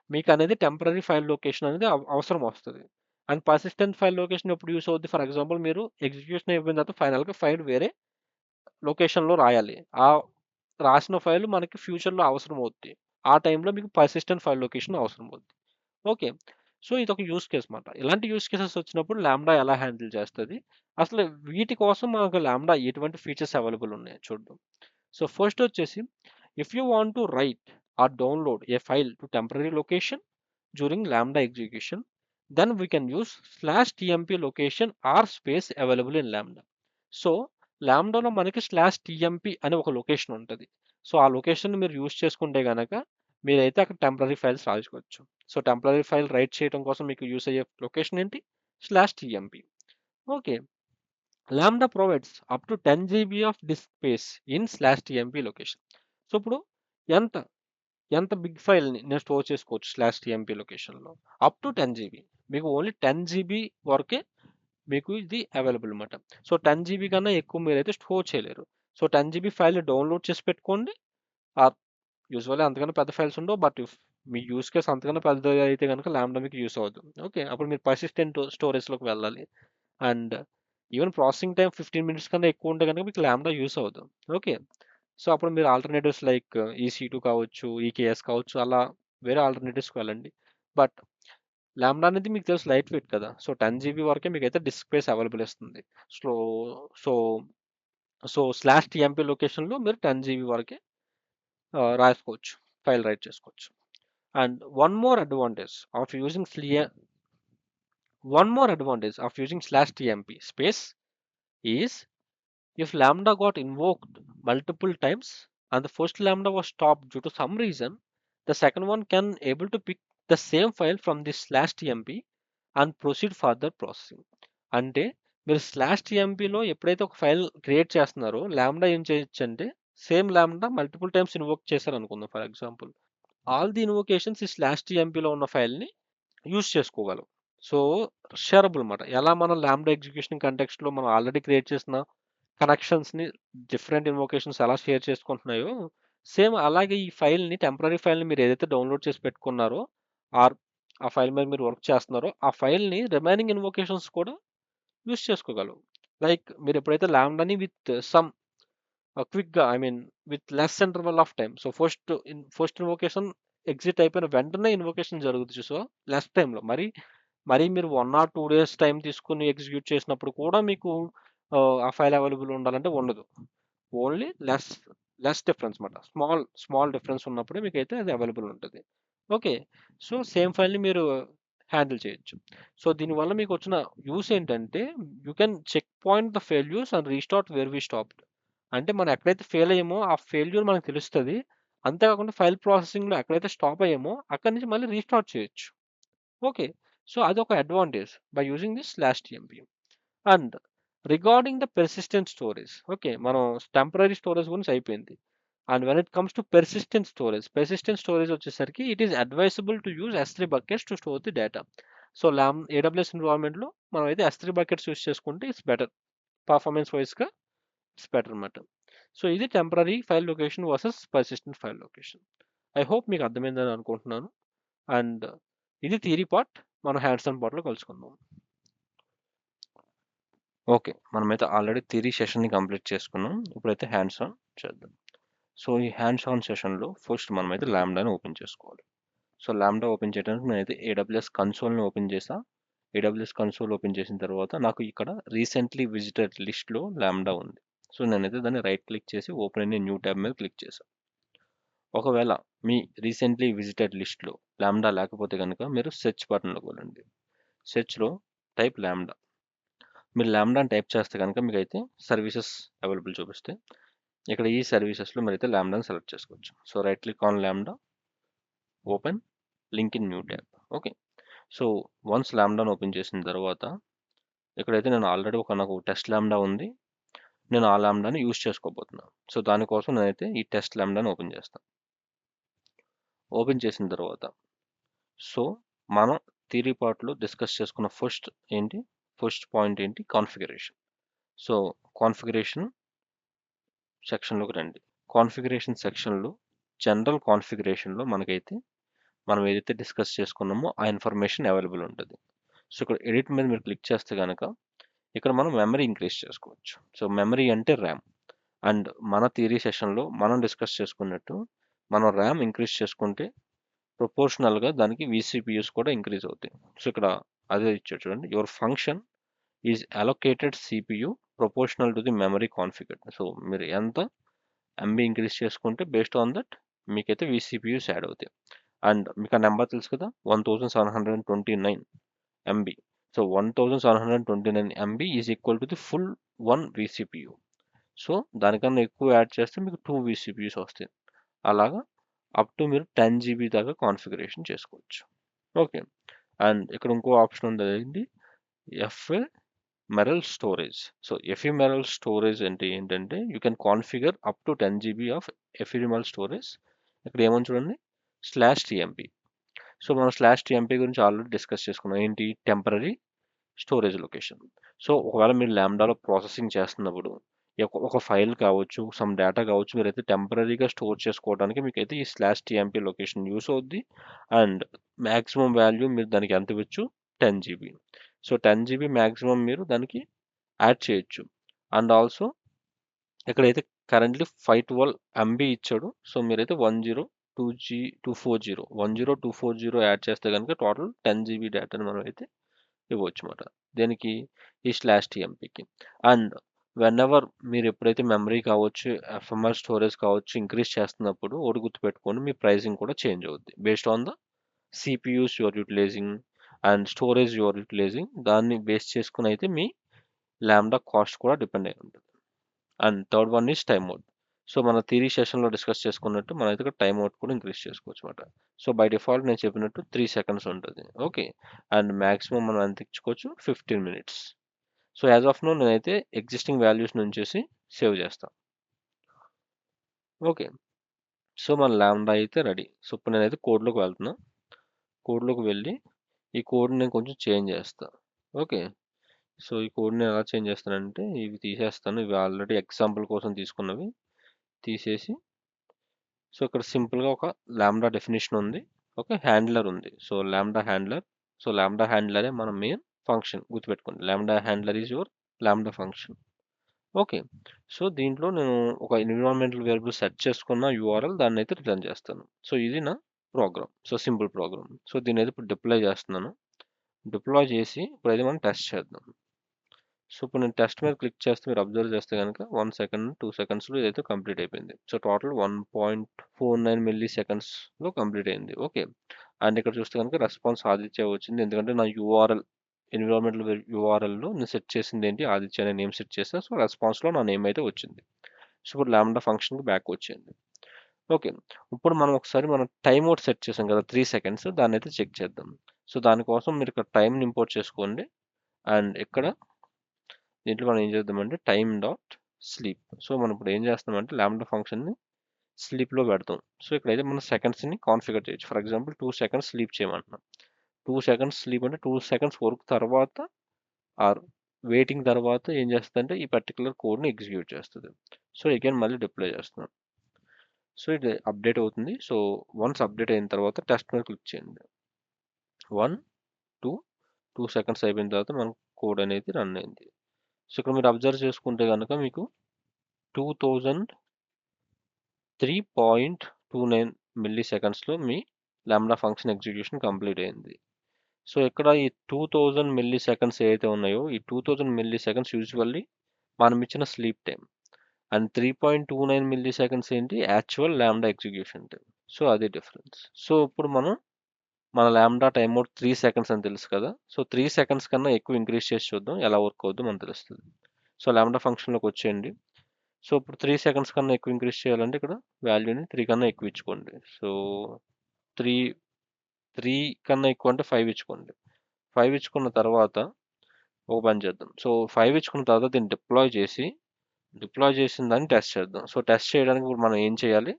మీకనేది టెంపరరీ ఫైల్ లొకేషన్ అనేది అవసరం వస్తది. అండ్ పర్సిస్టెంట్ ఫైల్ లొకేషన్ ఎప్పుడు యూజ్ అవుద్ది? ఫర్ ఎగ్జాంపుల్ మీరు ఎగ్జిక్యూషన్ అయిపోయిన తర్వాత ఫైనల్‌గా ఫైల్ వేరే లొకేషన్‌లో రాయాలి. ఆ రాసిన ఫైల్ మనకి ఫ్యూచర్‌లో అవసరం అవుద్ది. ఆ టైంలో మీకు పర్సిస్టెంట్ ఫైల్ లొకేషన్ అవసరం అవుద్ది. ఓకే. సో ఇదొక యూజ్ కేస్ మాట. ఇలాంటి యూజ్ కేసెస్ వచ్చినప్పుడు లాంబ్డా ఎలా హ్యాండిల్ చేస్తది? అసలు వీటి కోసం మనకు లాంబ్డా ఎటువంటి ఫీచర్స్ అవైలబుల్ ఉన్నాయో చూద్దాం. సో ఫస్ట్ వచ్చేసి if you want to write or download a file to temporary location during lambda execution, then we can use /tmp location or space available in lambda. So లాంబ్డాలో మనకి /tmp అనే ఒక లొకేషన్ ఉంటది. సో ఆ లొకేషన్‌ని మీరు యూజ్ చేసుకుంటే గనక మీరైతే అక్కడ టెంపరరీ ఫైల్స్ రాసుకోవచ్చు. సో టెంపరరీ ఫైల్ రైట్ చేయడం కోసం మీకు యూజ్ అయ్యే లొకేషన్ ఏంటి? /tmp. Okay. Lambda provides up to 10 GB of disk space in /tmp location. So ఇప్పుడు ఎంత ఎంత బిగ్ ఫైల్‌ని నేను స్టోర్ చేసుకోవచ్చు /tmp లొకేషన్‌లో. Up to 10 GB. మీకు ఓన్లీ 10 జీబీ వరకే మీకు ఇది అవైలబుల్ అనమాట. సో 10 జీబీ కన్నా ఎక్కువ మీరైతే స్టోర్ చేయలేరు. సో 10 జీబీ ఫైల్‌ని డౌన్లోడ్ చేసి పెట్టుకోండి. ఆర్ యూజువల్లీ అంతకన్నా పెద్ద ఫైల్స్ ఉండవు. బట్ మీ యూస్ కేస్ అంతకన్నా పెద్దగా అయితే కనుక ల్యాండా మీకు యూస్ అవ్వదు. ఓకే, అప్పుడు మీరు పర్సిస్టెంట్ స్టోరేజ్లోకి వెళ్ళాలి. And even processing time 15 minutes కన్నా ఎక్కువ ఉంటే కనుక మీకు ల్యాండా యూస్ అవ్వదు. ఓకే, సో అప్పుడు మీరు ఆల్టర్నేటివ్స్ లైక్ EC2 కావచ్చు, EKS కావచ్చు, అలా వేరే ఆల్టర్నేటివ్స్కి వెళ్ళండి. బట్ ల్యాండా అనేది మీకు తెలుసు లైట్ వెయిట్ కదా, సో 10 GB వరకే మీకు అయితే డిస్క్ స్పేస్ అవైలబుల్ ఇస్తుంది. సో సో సో /TMP లొకేషన్లో మీరు 10 GB వరకే రాసుకోవచ్చు, ఫైల్ రైట్ చేసుకోవచ్చు. And one more advantage of using /TMP space is if lambda got invoked multiple times and the first lambda was stopped due to some reason, the second one can able to pick the same file from this /TMP and proceed further processing. అంటే మీరు /TMPలో ఎప్పుడైతే ఒక ఫైల్ క్రియేట్ చేస్తున్నారో లాంబ్డా ఏం చేయొచ్చు అంటే same lambda multiple times invoke చేశారు అనుకుందాం. ఫర్ ఎగ్జాంపుల్, ఆల్ ది ఇన్వోకేషన్స్ ఈ /TMPలో ఉన్న ఫైల్ని యూస్ చేసుకోగలం. సో షేరబుల్ అనమాట. ఎలా మనం లాంబ్డా ఎగ్జిక్యూషన్ కంటెక్స్ట్లో మనం ఆల్రెడీ క్రియేట్ చేసిన కనెక్షన్స్ని డిఫరెంట్ ఇన్వోకేషన్స్ ఎలా షేర్ చేసుకుంటున్నాయో, సేమ్ అలాగే ఈ ఫైల్ని, టెంపరీ ఫైల్ని మీరు ఏదైతే డౌన్లోడ్ చేసి పెట్టుకున్నారో ఆర్ ఆ ఫైల్ మీద మీరు వర్క్ చేస్తున్నారో ఆ ఫైల్ని రిమైనింగ్ ఇన్వోకేషన్స్ కూడా యూస్ చేసుకోగలవు. లైక్ మీరు ఎప్పుడైతే లాంబ్డాని విత్ సమ్ క్విక్గా, I mean with less interval of time, so first invocation exit అయిపోయిన వెంటనే ఇన్వోకేషన్ జరుగుతుంది. సో లెస్ టైంలో మరి మీరు 1 or 2 days టైం తీసుకుని ఎగ్జిక్యూట్ చేసినప్పుడు కూడా మీకు ఆ ఫైల్ అవైలబుల్ ఉండాలంటే ఉండదు. ఓన్లీ లెస్ డిఫరెన్స్ అనమాట. స్మాల్ డిఫరెన్స్ ఉన్నప్పుడే మీకైతే అది అవైలబుల్ ఉంటుంది. ఓకే, సో సేమ్ ఫైల్ని మీరు హ్యాండిల్ చేయొచ్చు. సో దీనివల్ల మీకు వచ్చిన యూస్ ఏంటంటే you can checkpoint the failures and restart where we stopped. అంటే మనం ఎక్కడైతే ఫెయిల్ అయ్యామో ఆ ఫెయిల్యూర్ మనకు తెలుస్తుంది. అంతేకాకుండా ఫైల్ ప్రాసెసింగ్లో ఎక్కడైతే స్టాప్ అయ్యామో అక్కడి నుంచి మళ్ళీ రీస్టార్ట్ చేయొచ్చు. ఓకే, సో అదొక advantage by using this /TMP. And regarding the persistent storage, okay మనం టెంపరీ స్టోరేజ్ గురించి అయిపోయింది. And when it comes to persistent storage వచ్చేసరికి it is advisable to use S3 buckets to store the data. So AWS ఎన్విరాన్మెంట్లో మనం అయితే S3 buckets యూస్ చేసుకుంటే ఇట్స్ బెటర్, పర్ఫార్మెన్స్ వైజ్గా ఇట్స్ బెటర్ అనమాట. సో ఇది temporary file location versus persistent file location. I hope మీకు అర్థమైందని అనుకుంటున్నాను. అండ్ ఇది థియరీ పార్ట్, మనం హ్యాండ్స్ ఆన్ పార్ట్లో కలుసుకుందాం. ఓకే, మనమైతే ఆల్రెడీ థియరీ సెషన్ని కంప్లీట్ చేసుకున్నాం. ఇప్పుడైతే హ్యాండ్స్ ఆన్ చేద్దాం. సో ఈ హ్యాండ్స్ ఆన్ సెషన్లో ఫస్ట్ మనమైతే లాంబ్డాని ఓపెన్ చేసుకోవాలి. సో లాంబ్డా ఓపెన్ చేయడానికి నేనైతే AWS కన్సోల్ని ఓపెన్ చేసా. AWS కన్సోల్ ఓపెన్ చేసిన తర్వాత నాకు ఇక్కడ రీసెంట్లీ విజిటెడ్ లిస్ట్లో లాంబ్డా ఉంది. సో నేనైతే దాన్ని రైట్ క్లిక్ చేసి ఓపెన్ అనే న్యూ ట్యాబ్ మీద క్లిక్ చేశాను. ఒకవేళ మీ రీసెంట్లీ విజిటెడ్ లిస్ట్లో లాంబ్డా లేకపోతే కనుక మీరు సెర్చ్ బటన్లోకి వెళ్ళండి. సెర్చ్లో టైప్ లాంబ్డా. మీరు లాంబ్డా అని టైప్ చేస్తే కనుక మీకు అయితే సర్వీసెస్ అవైలబుల్ చూపిస్తే ఇక్కడ ఈ సర్వీసెస్లో మీరు అయితే లాంబ్డాని సెలెక్ట్ చేసుకోవచ్చు. So right click on lambda, open link in new tab. Okay, so once లాంబ్డాని ఓపెన్ చేసిన తర్వాత ఇక్కడైతే నేను ఆల్రెడీ నాకు టెస్ట్ లాంబ్డా ఉంది, నేను ఆ లాంబ్డాని యూస్ చేసుకోబోతున్నాను. సో దానికోసం నేనైతే ఈ టెస్ట్ లాంబ్డాని ఓపెన్ చేస్తాను. ఓపెన్ చేసిన తర్వాత సో మనం థియరీ పార్ట్లో డిస్కస్ చేసుకున్న ఫస్ట్ పాయింట్ ఏంటి, కాన్ఫిగరేషన్. సో కాన్ఫిగరేషన్ సెక్షన్లోకి రండి. కాన్ఫిగరేషన్ సెక్షన్లో జనరల్ కాన్ఫిగరేషన్లో మనం ఏదైతే డిస్కస్ చేసుకున్నామో ఆ ఇన్ఫర్మేషన్ అవైలబుల్ ఉంటుంది. సో ఇక్కడ ఎడిట్ మీద మీరు క్లిక్ చేస్తే కనుక ఇక్కడ మనం మెమరీ ఇంక్రీజ్ చేసుకోవచ్చు. సో మెమరీ అంటే ర్యామ్. అండ్ మన థియరీ సెషన్లో మనం డిస్కస్ చేసుకున్నట్టు మనం ర్యామ్ ఇంక్రీజ్ చేసుకుంటే ప్రొపోర్షనల్గా దానికి VCPUs కూడా ఇంక్రీజ్ అవుతాయి. సో ఇక్కడ అదే ఇచ్చాడు చూడండి, your function is allocated CPU proportional to the memory configure. So మీరు ఎంత MB ఇంక్రీజ్ చేసుకుంటే బేస్డ్ ఆన్ దట్ మీకైతే VCPUs యాడ్ అవుతాయి. అండ్ మీకు ఆ నెంబర్ తెలుసు కదా, 1729 MB. So 1729 MB is equal to the full 1 VCPU. So దానికన్నా ఎక్కువ యాడ్ చేస్తే మీకు 2 VCPUs వస్తాయి. అలాగా అప్ టు మీరు 10 GB దాకా కాన్ఫిగరేషన్ చేసుకోవచ్చు. ఓకే, అండ్ ఇక్కడ ఇంకో ఆప్షన్ ఉంది, అదేంటి ephemeral storage. So ephemeral storage అంటే ఏంటంటే you can configure up to 10 GB of ephemeral storage. ఇక్కడ ఏమని చూడండి, /TMP. సో మనం /TMP గురించి ఆల్రెడీ డిస్కస్ చేసుకున్నాం, ఏంటి టెంపరీ స్టోరేజ్ లొకేషన్. సో ఒకవేళ మీరు లాంబ్డాలో ప్రాసెసింగ్ చేస్తున్నప్పుడు ఒక ఫైల్ కావచ్చు, సమ్ డేటా కావచ్చు, మీరైతే టెంపరరీగా స్టోర్ చేసుకోవడానికి మీకైతే ఈ స్లాష్ టీఎంపీ లొకేషన్ యూస్ అవుద్ది. అండ్ మ్యాక్సిమం వాల్యూ మీరు దానికి ఎంత ఇవ్వచ్చు, 10 GB. సో 10 GB మ్యాక్సిమం మీరు దానికి యాడ్ చేయొచ్చు. అండ్ ఆల్సో ఇక్కడైతే కరెంట్లీ 512 MB ఇచ్చాడు. సో మీరైతే 102240 యాడ్ చేస్తే కనుక టోటల్ 10 GB డేటాని మనం అయితే ఇవ్వచ్చు అనమాట. దేనికి, ఈ స్లాష్ టీఎంపీకి. అండ్ ఎవర్ మీరు ఎప్పుడైతే మెమరీ కావచ్చు, ఎఫ్ఎంఆర్ స్టోరేజ్ కావచ్చు ఇంక్రీజ్ చేస్తున్నప్పుడు ఒకటి గుర్తుపెట్టుకోండి, మీ ప్రైసింగ్ కూడా చేంజ్ అవుద్ది based on the CPUs your utilizing and storage your utilizing. దాన్ని బేస్ చేసుకుని అయితే మీ ల్యాండా కాస్ట్ కూడా డిపెండ్ అయి ఉంటుంది. And third one is time out. So మన థియరీ సెషన్లో డిస్కస్ చేసుకున్నట్టు మనం అయితే టైమ్ అవుట్ కూడా ఇంక్రీజ్ చేసుకోవచ్చు అనమాట. సో బై డిఫాల్ట్ నేను చెప్పినట్టు 3 seconds ఉంటుంది. ఓకే. అండ్ మ్యాక్సిమం మనం ఎంత ఇచ్చుకోవచ్చు, 15 minutes. So as of now నేనైతే ఎగ్జిస్టింగ్ వాల్యూస్ నుంచేసి సేవ్ చేస్తాను. ఓకే. సో మన ల్యాండా అయితే రెడీ. సో ఇప్పుడు నేనైతే కోడ్లోకి వెళ్తున్నా. కోడ్లోకి వెళ్ళి ఈ కోడ్ని నేను కొంచెం చేంజ్ చేస్తాను. ఓకే. సో ఈ కోడ్ని ఎలా చేంజ్ చేస్తానంటే ఇవి తీసేస్తాను. ఇవి ఆల్రెడీ ఎగ్జాంపుల్ కోసం తీసుకున్నవి తీసేసి, సో ఇక్కడ సింపుల్గా ఒక లాంబ్డా డెఫినేషన్ ఉంది, ఒక హ్యాండ్లర్ ఉంది. So lambda handler. So lambda హ్యాండ్లరే మన మెయిన్ ఫంక్షన్, గుర్తుపెట్టుకోండి. Lambda handler is your lambda function. Okay. So దీంట్లో నేను ఒక ఎన్విరాన్మెంటల్ వేరియబుల్ సెట్ చేసుకున్న యూఆర్ఎల్ దాన్ని అయితే రిటర్న్ చేస్తాను. సో ఇది నా program. So simple program. So దీన్ని అయితే ఇప్పుడు డిప్లాయ్ చేస్తున్నాను. డిప్లాయ్ చేసి ఇప్పుడైతే మనం టెస్ట్ చేద్దాం. సో ఇప్పుడు నేను టెస్ట్ మీద క్లిక్ చేస్తే మీరు అబ్జర్వ్ చేస్తే కనుక 1 సెకండ్ 2 సెకండ్స్లో ఇదైతే కంప్లీట్ అయిపోయింది. సో టోటల్ 1.49 మిల్లీ సెకండ్స్లో కంప్లీట్ అయింది. ఓకే. అండ్ ఇక్కడ చూస్తే కనుక రెస్పాన్స్ ఆదిత్య వచ్చింది, ఎందుకంటే నా యూఆర్ఎల్ ఎన్విరాన్మెంటల్ యూఆర్ఎల్లో నేను సెట్ చేసింది ఏంటి, ఆదిత్య అనే నేమ్ సెట్ చేస్తాను. సో రెస్పాన్స్లో నా నేమ్ అయితే వచ్చింది. సో ఇప్పుడు లాంబ్డా ఫంక్షన్కి బ్యాక్ వచ్చింది. ఓకే. ఇప్పుడు మనం ఒకసారి మనం టైమ్ అవుట్ సెట్ చేసాం కదా 3 seconds, దాన్ని అయితే చెక్ చేద్దాం. సో దానికోసం మీరు ఇక్కడ టైంని ఇంపోర్ట్ చేసుకోండి. అండ్ ఇక్కడ దీంట్లో మనం ఏం చేద్దామంటే టైమ్ డాట్ స్లీప్. సో మనం ఇప్పుడు ఏం చేస్తామంటే లాంబ్డా ఫంక్షన్ని స్లీప్లో పెడతాం. సో ఇక్కడైతే మనం సెకండ్స్ని కాన్ఫిగర్ చేయొచ్చు. ఫర్ ఎగ్జాంపుల్ 2 seconds స్లీప్ చేయమంటున్నాం. 2 seconds స్లీప్ అంటే 2 seconds వర్క్ తర్వాత ఆర్ వెయిటింగ్ తర్వాత ఏం చేస్తుందంటే ఈ పర్టికులర్ కోడ్ని ఎగ్జిక్యూట్ చేస్తుంది. సో అగైన్ మళ్ళీ డిప్లాయ్ చేస్తున్నాం. సో ఇది అప్డేట్ అవుతుంది. సో వన్స్ అప్డేట్ అయిన తర్వాత టెస్ట్ మీద క్లిక్ చేయండి. 1 2 seconds అయిపోయిన తర్వాత మన కోడ్ అనేది రన్ అయింది. సో ఇక్కడ మీరు అబ్జర్వ్ చేసుకుంటే కనుక మీకు 2003.29 మిల్లీ సెకండ్స్లో మీ లాంబ్డా ఫంక్షన్ ఎగ్జిక్యూషన్ కంప్లీట్ అయింది. సో ఇక్కడ ఈ 2000 మిల్లీ సెకండ్స్ ఏవైతే ఉన్నాయో ఈ 2000 మిల్లీ సెకండ్స్ యూజువల్లీ మనం ఇచ్చిన sleep time. And 3.29 milliseconds ఏంటి, actual lambda execution time. So అది డిఫరెన్స్. సో ఇప్పుడు మన లాంబ్డా టైమ్ అవుట్ 3 seconds అని తెలుసు కదా. సో 3 seconds కన్నా ఎక్కువ ఇంక్రీజ్ చేసి చూద్దాం ఎలా వర్క్ అవుద్దో మనకు తెలుస్తుంది. సో లాంబ్డా ఫంక్షన్లోకి వచ్చేయండి. సో ఇప్పుడు 3 seconds కన్నా ఎక్కువ ఇంక్రీజ్ చేయాలంటే ఇక్కడ వాల్యూని 3 కన్నా ఎక్కువ ఇచ్చుకోండి. సో 3 కన్నా ఎక్కువ అంటే 5 ఇచ్చుకోండి. 5 ఇచ్చుకున్న తర్వాత ఒక పని చేద్దాం. సో 5 ఇచ్చుకున్న తర్వాత దీన్ని డిప్లాయ్ చేసిన దాన్ని టెస్ట్ చేద్దాం. సో టెస్ట్ చేయడానికి ఇప్పుడు మనం ఏం చేయాలి,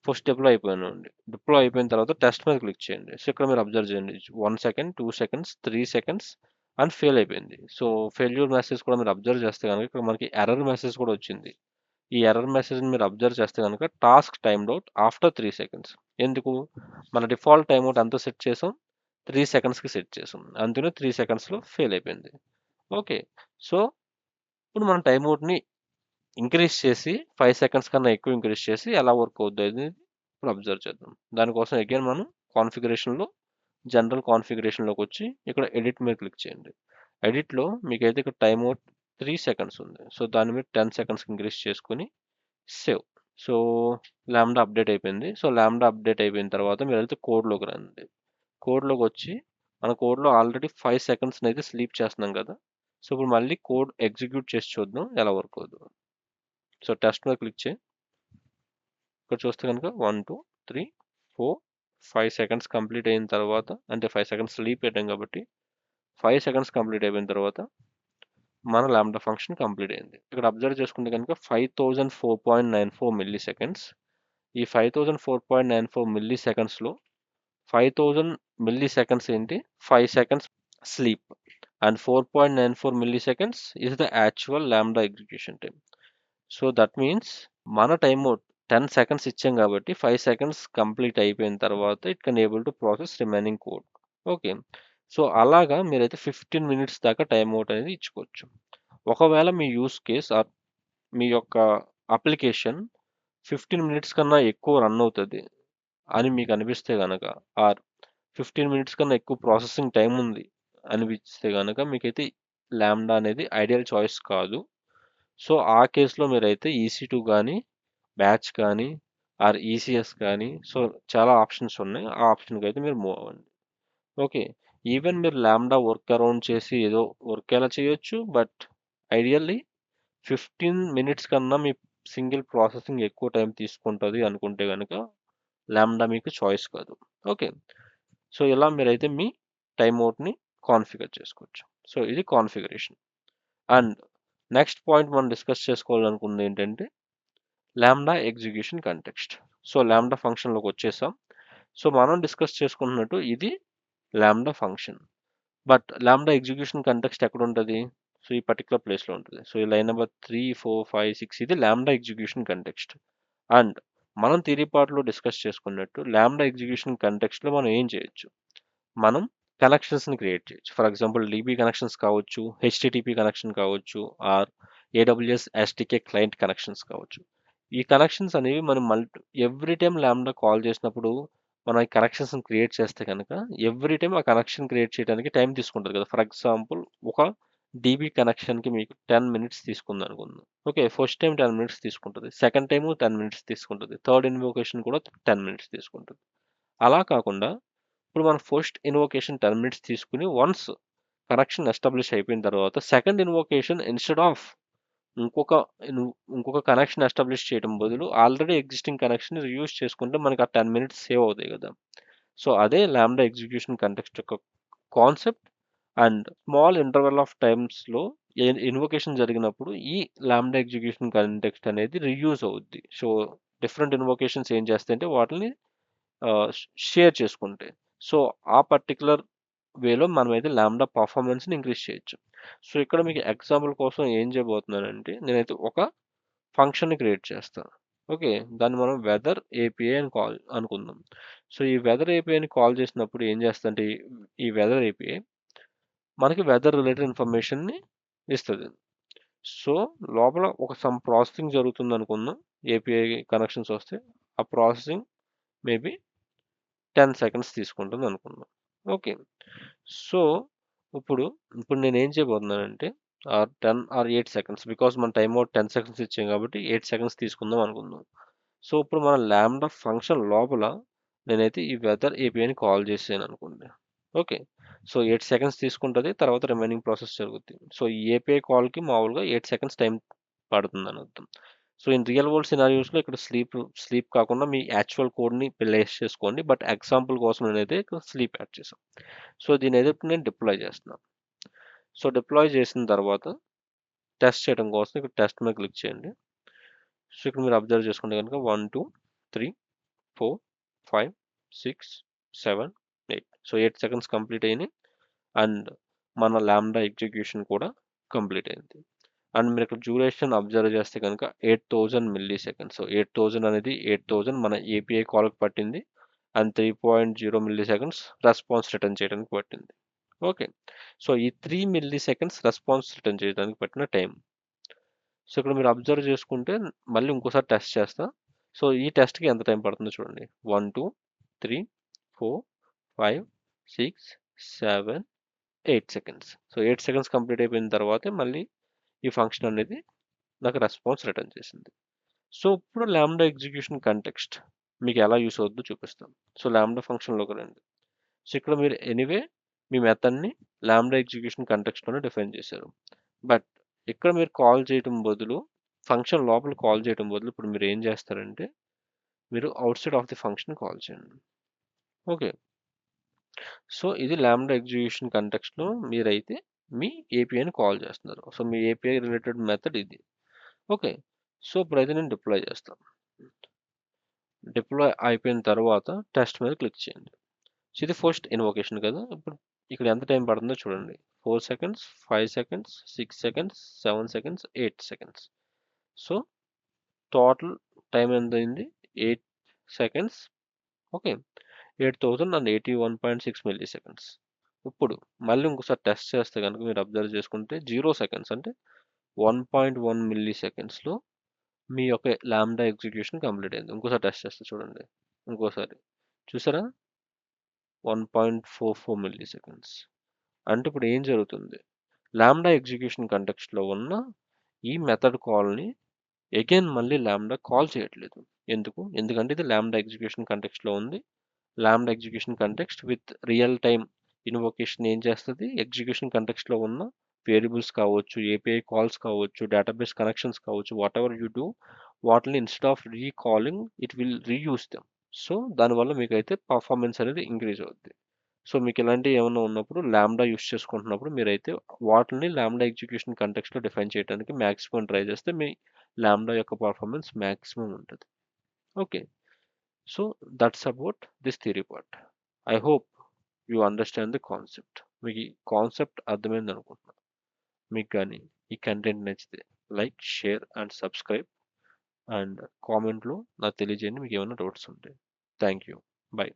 ఫస్ట్ డిప్లాయ్ అయిపోయినండి. డిప్లాయ్ అయిపోయిన తర్వాత టెస్ట్ మీద క్లిక్ చేయండి. సో ఇక్కడ మీరు అబ్జర్వ్ చేయండి 1 second 2 seconds 3 seconds and fail అయిపోయింది. సో ఫెయిల్యూర్ మెసేజ్ కూడా మీరు అబ్జర్వ్ చేస్తే కనుక ఇక్కడ మనకి ఎర్రర్ మెసేజ్ కూడా వచ్చింది. ఈ ఎర్రర్ మెసేజ్ని మీరు అబ్జర్వ్ చేస్తే కనుక task timed out after 3 seconds. ఎందుకు, మన డిఫాల్ట్ టైమ్ అవుట్ ఎంత సెట్ చేసాం, 3 secondsకి సెట్ చేసాం, అందుకనే 3 secondsలో ఫెయిల్ అయిపోయింది. ఓకే. సో ఇప్పుడు మనం టైమ్ అవుట్ని ఇంక్రీజ్ చేసి 5 seconds కన్నా ఎక్కువ ఇంక్రీజ్ చేసి ఎలా వర్క్ అవుద్ది అనేది ఇప్పుడు అబ్జర్వ్ చేద్దాం. దానికోసం అగైన్ మనం కాన్ఫిగరేషన్లో జనరల్ కాన్ఫిగరేషన్లోకి వచ్చి ఇక్కడ ఎడిట్ మీద క్లిక్ చేయండి. ఎడిట్లో మీకైతే ఇక్కడ టైమ్ అవుట్ 3 seconds ఉంది. సో దాని మీద 10 secondsకి ఇంక్రీజ్ చేసుకొని సేవ్. సో లాంబ్డా అప్డేట్ అయిపోయింది. సో లాంబ్డా అప్డేట్ అయిపోయిన తర్వాత మీరు అయితే కోడ్లోకి రండి. కోడ్లోకి వచ్చి మన కోడ్లో ఆల్రెడీ 5 seconds అయితే స్లీప్ చేస్తున్నాం కదా. సో ఇప్పుడు మళ్ళీ కోడ్ ఎగ్జిక్యూట్ చేసి చూద్దాం ఎలా వర్క్ అవుతుందో. సో టెస్ట్ మీద క్లిక్ చేయి. ఇక్కడ చూస్తే కనుక 1 2 3 4 5 seconds కంప్లీట్ అయిన తర్వాత, అంటే 5 seconds స్లీప్ పెట్టాం కాబట్టి 5 seconds కంప్లీట్ అయిపోయిన తర్వాత మన లాంబ్డా ఫంక్షన్ కంప్లీట్ అయింది. ఇక్కడ అబ్జర్వ్ చేసుకుంటే కనుక 5004.94 మిల్లీ సెకండ్స్. ఈ 5004.94 మిల్లీ సెకండ్స్లో 5000 మిల్లీ సెకండ్స్ ఏంటి, 5 seconds sleep and 4.94 milli seconds is the actual lambda execution time. So that means మన టైమ్ 10 సెకండ్స్ ఇచ్చాం కాబట్టి 5 సెకండ్స్ కంప్లీట్ అయిపోయిన తర్వాత it can able to process remaining code. Okay. So అలాగా మీరైతే 15 మినిట్స్ దాకా టైమ్ అవుట్ అనేది ఇచ్చుకోవచ్చు. ఒకవేళ మీ యూస్ కేస్ ఆర్ మీ యొక్క అప్లికేషన్ 15 మినిట్స్ కన్నా ఎక్కువ రన్ అవుతుంది అని మీకు అనిపిస్తే గనక, ఆర్ 15 మినిట్స్ కన్నా ఎక్కువ ప్రాసెసింగ్ టైం ఉంది అనిపిస్తే గనక మీకైతే లాంబ్డా అనేది ఐడియల్ చాయిస్ కాదు. సో ఆ కేసులో మీరైతే EC2 కానీ బ్యాచ్ కానీ ఆర్ ECS కానీ, సో చాలా ఆప్షన్స్ ఉన్నాయి. ఆ ఆప్షన్కి అయితే మీరు మూవ్ అవ్వండి. ఓకే. ఈవెన్ మీరు లాంబ్డా వర్క్ అరౌండ్ చేసి ఏదో వర్క్ ఎలా చేయొచ్చు, బట్ ఐడియల్లీ 15 మినిట్స్ కన్నా మీ సింగిల్ ప్రాసెసింగ్ ఎక్కువ టైం తీసుకుంటుంది అనుకుంటే కనుక లాంబ్డా మీకు చాయిస్ కాదు. ఓకే. సో ఇలా మీరైతే మీ టైం అవుట్ని కాన్ఫిగర్ చేసుకోవచ్చు. సో ఇది కాన్ఫిగరేషన్. అండ్ నెక్స్ట్ పాయింట్ మనం డిస్కస్ చేసుకోవాలనుకుంది ఏంటంటే lambda execution context. So lambda ఫంక్షన్లోకి వచ్చేసాం. సో మనం డిస్కస్ చేసుకుంటున్నట్టు ఇది lambda function. But lambda execution context ఎక్కడ ఉంటుంది? సో ఈ పర్టికులర్ ప్లేస్లో ఉంటుంది. సో ఈ లైన్ నెంబర్ 3, 4, 5, 6 ఇది లాంబ్డా ఎగ్జిక్యూషన్ కంటెక్స్ట్. అండ్ మనం థియరీ పార్ట్లో డిస్కస్ చేసుకున్నట్టు లాంబ్డా ఎగ్జిక్యూషన్ కంటెక్స్ట్లో మనం ఏం చేయొచ్చు? మనం కనెక్షన్స్ని క్రియేట్ చేయొచ్చు. ఫర్ ఎగ్జాంపుల్ DB కనెక్షన్స్ కావచ్చు, HTTP కనెక్షన్ కావచ్చు, or AWS SDK client connections కావచ్చు. ఈ కనెక్షన్స్ అనేవి మనం ఎవ్రీ టైం లాంబ్డా కాల్ చేసినప్పుడు మనం ఈ కనెక్షన్స్ని క్రియేట్ చేస్తే కనుక ఎవ్రీ టైం ఆ కనెక్షన్ క్రియేట్ చేయడానికి టైం తీసుకుంటుంది కదా. ఫర్ ఎగ్జాంపుల్ ఒక DB కనెక్షన్కి మీకు 10 మినిట్స్ తీసుకుంది అనుకుందాం. ఓకే. ఫస్ట్ టైం 10 మినిట్స్ తీసుకుంటుంది, సెకండ్ టైము 10 మినిట్స్ తీసుకుంటుంది, థర్డ్ ఇన్వోకేషన్ కూడా 10 మినిట్స్ తీసుకుంటుంది. అలా కాకుండా ఇప్పుడు మనం ఫస్ట్ ఇన్వోకేషన్ 10 మినిట్స్ తీసుకుని వన్స్ కనెక్షన్ ఎస్టాబ్లిష్ అయిపోయిన తర్వాత సెకండ్ ఇన్వోకేషన్ ఇన్స్టెడ్ ఆఫ్ ఇంకొక ఇంకొక కనెక్షన్ ఎస్టాబ్లిష్ చేయడం బదులు ఆల్రెడీ ఎగ్జిస్టింగ్ కనెక్షన్ యూజ్ చేసుకుంటే మనకి ఆ 10 మినిట్స్ సేవ్ అవుతాయి కదా. సో అదే లాంబ్డా ఎగ్జిక్యూషన్ కంటెక్స్ట్ యొక్క concept. And small interval of టైమ్స్లో ఇన్వోకేషన్ జరిగినప్పుడు ఈ లాంబ్డా ఎగ్జిక్యూషన్ కంటెక్స్ట్ అనేది రీయూజ్ అవుద్ది. సో డిఫరెంట్ ఇన్వోకేషన్స్ ఏం చేస్తాయంటే వాటిని షేర్ చేసుకుంటే, సో ఆ పర్టికులర్ వేలో మనమైతే లాంబ్డా పర్ఫార్మెన్స్ని ఇంక్రీజ్ చేయొచ్చు. సో ఇక్కడ మీకు ఎగ్జాంపుల్ కోసం ఏం చేయబోతున్నానంటే నేనైతే ఒక ఫంక్షన్ని క్రియేట్ చేస్తాను. ఓకే. దాన్ని మనం వెదర్ ఏపీఐ అని కాల్ అనుకుందాం. సో ఈ వెదర్ ఏపీఐని కాల్ చేసినప్పుడు ఏం చేస్తుంటే ఈ వెదర్ ఏపీఐ మనకి వెదర్ రిలేటెడ్ ఇన్ఫర్మేషన్ని ఇస్తుంది. సో లోపల ఒక సమ్ ప్రాసెసింగ్ జరుగుతుంది అనుకుందాం. ఏపీఐ కనెక్షన్స్ వస్తే ఆ ప్రాసెసింగ్ మేబీ 10 సెకండ్స్ తీసుకుంటుంది అనుకుందాం. ఓకే. సో ఇప్పుడు ఇప్పుడు నేను ఏం చేయబోతున్నానంటే 10 ఆర్ 8 సెకండ్స్, బికాస్ మన టైం అవుట్ 10 సెకండ్స్ ఇచ్చాం కాబట్టి 8 సెకండ్స్ తీసుకుందాం అనుకుందాం. సో ఇప్పుడు మన లాంబ్డా ఫంక్షన్ లోపల నేనైతే ఈ వెదర్ ఏపీఐని కాల్ చేసాను అనుకోండి. ఓకే. సో 8 సెకండ్స్ తీసుకుంటుంది, తర్వాత రిమైనింగ్ ప్రాసెస్ జరుగుతుంది. సో ఈ ఏపీఐ కాల్కి మామూలుగా 8 సెకండ్స్ టైం పడుతుంది అని అర్థం. సో ఇన్ రియల్ వరల్డ్ సినారియోస్లో ఇక్కడ స్లీప్ కాకుండా మీ యాక్చువల్ కోడ్ని ప్లేస్ చేసుకోండి. బట్ ఎగ్జాంపుల్ కోసం నేనైతే ఇక్కడ స్లీప్ యాడ్ చేసాను. సో దీని అయితే ఇప్పుడు నేను డిప్లాయ్ చేస్తున్నాను. సో డిప్లాయ్ చేసిన తర్వాత టెస్ట్ చేయడం కోసం ఇక్కడ టెస్ట్ మీద క్లిక్ చేయండి. సో ఇక్కడ మీరు అబ్జర్వ్ చేసుకుంటే కనుక 1, 2, 3, 4, 5, 6, 7, 8. సో 8 సెకండ్స్ కంప్లీట్ అయినాయి. అండ్ మన లాంబ్డా ఎగ్జిక్యూషన్ కూడా కంప్లీట్ అయింది. అండ్ మీరు ఇక్కడ డ్యూరేషన్ అబ్జర్వ్ చేస్తే కనుక 8000 మిల్లీ సెకండ్స్. సో 8000 అనేది 8000 మన ఏపీఐ కాల్కి పట్టింది. And 3.0 milli seconds response return చేయడానికి పట్టింది. ఓకే. సో ఈ 3 మిల్లీ సెకండ్స్ రెస్పాన్స్ రిటర్న్ చేయడానికి పట్టిన టైం. సో ఇక్కడ మీరు అబ్జర్వ్ చేసుకుంటే మళ్ళీ ఇంకోసారి టెస్ట్ చేస్తా. సో ఈ టెస్ట్కి ఎంత టైం పడుతుందో చూడండి. 1, 2, 3, 4, 5, 6, 7, 8 సెకండ్స్. సో 8 సెకండ్స్ కంప్లీట్ అయిపోయిన తర్వాతే మళ్ళీ ఈ ఫంక్షన్ అనేది నాకు రెస్పాన్స్ రిటర్న్ చేసింది. సో ఇప్పుడు లాంబ్డా ఎగ్జిక్యూషన్ కంటెక్స్ట్ మీకు ఎలా యూస్ అవుతుందో చూపిస్తాం. సో లాంబ్డా ఫంక్షన్లోకి రండి. సో ఇక్కడ మీరు ఎనీవే మీ మెథడ్ని లాంబ్డా ఎగ్జిక్యూషన్ కంటెక్స్ట్లోనే డిఫైన్ చేశారు. బట్ ఇక్కడ మీరు కాల్ చేయడం బదులు ఫంక్షన్ లోపల కాల్ చేయడం బదులు ఇప్పుడు మీరు ఏం చేస్తారంటే మీరు out side of the function call చేయండి. ఓకే. సో ఇది లాంబ్డా ఎగ్జిక్యూషన్ కంటెక్స్ట్లో మీరైతే మీ ఏపీఐని కాల్ చేస్తున్నారు. సో మీ ఏపీఐ రిలేటెడ్ మెథడ్ ఇది. ఓకే. సో ఇప్పుడైతే నేను డిప్లాయ్ చేస్తాను. డిప్లాయ్ అయిపోయిన తర్వాత టెస్ట్ మీద క్లిక్ చేయండి. సో ఇది ఫస్ట్ ఇన్వోకేషన్ కదా. ఇప్పుడు ఇక్కడ ఎంత టైం పడుతుందో చూడండి. 4 seconds, 5 seconds, 6 seconds, 7 seconds, 8 seconds. So total time ఎంత అయింది? 8 సెకండ్స్. ఓకే. 8081.6 milli seconds. ఇప్పుడు మళ్ళీ ఇంకోసారి టెస్ట్ చేస్తే కనుక మీరు అబ్జర్వ్ చేసుకుంటే 0 సెకండ్స్ అంటే 1.1 మిల్లీ సెకండ్స్లో మీ యొక్క లాంబ్డా ఎగ్జిక్యూషన్ కంప్లీట్ అయింది. ఇంకోసారి టెస్ట్ చేస్తే చూడండి. ఇంకోసారి చూసారా? 1.44 మిల్లీ సెకండ్స్. అంటే ఇప్పుడు ఏం జరుగుతుంది? లాంబ్డా ఎగ్జిక్యూషన్ కంటెక్స్ట్లో ఉన్న ఈ మెథడ్ కాల్ని అగైన్ మళ్ళీ లాంబ్డా కాల్ చేయట్లేదు. ఎందుకు? ఎందుకంటే ఇది లాంబ్డా ఎగ్జిక్యూషన్ కంటెక్స్ట్లో ఉంది. Lambda execution context with real time invocation ఏం చేస్తుంది? ఎగ్జిక్యూషన్ కంటెక్స్ట్లో ఉన్న వేరియబుల్స్ కావచ్చు, ఏపీఐ కాల్స్ కావచ్చు, డేటాబేస్ కనెక్షన్స్ కావచ్చు, వాట్ ఎవర్ యూ డూ, వాటిని instead of recalling it will reuse them. So దానివల్ల మీకైతే పర్ఫార్మెన్స్ అనేది ఇంక్రీజ్ అవుద్ది. సో మీకు ఇలాంటివి ఏమైనా ఉన్నప్పుడు లాంబ్డా యూస్ చేసుకుంటున్నప్పుడు మీరైతే వాటిని లాంబ్డా ఎగ్జిక్యూషన్ కంటెక్స్ట్లో డిఫైన్ చేయడానికి మ్యాక్సిమం ట్రై చేస్తే మీ లాంబ్డా యొక్క పర్ఫార్మెన్స్ మ్యాక్సిమం ఉంటుంది. Okay. So that's about this theory part. I hope you understand the concept. మీకు ఈ కాన్సెప్ట్ అర్థమైంది అనుకుంటున్నాను. మీకు కానీ ఈ కంటెంట్ నచ్చితే like, share and subscribe and కామెంట్లో నాకు తెలియజేయండి మీకు ఏమైనా డౌట్స్ ఉంటే. Thank you. బై.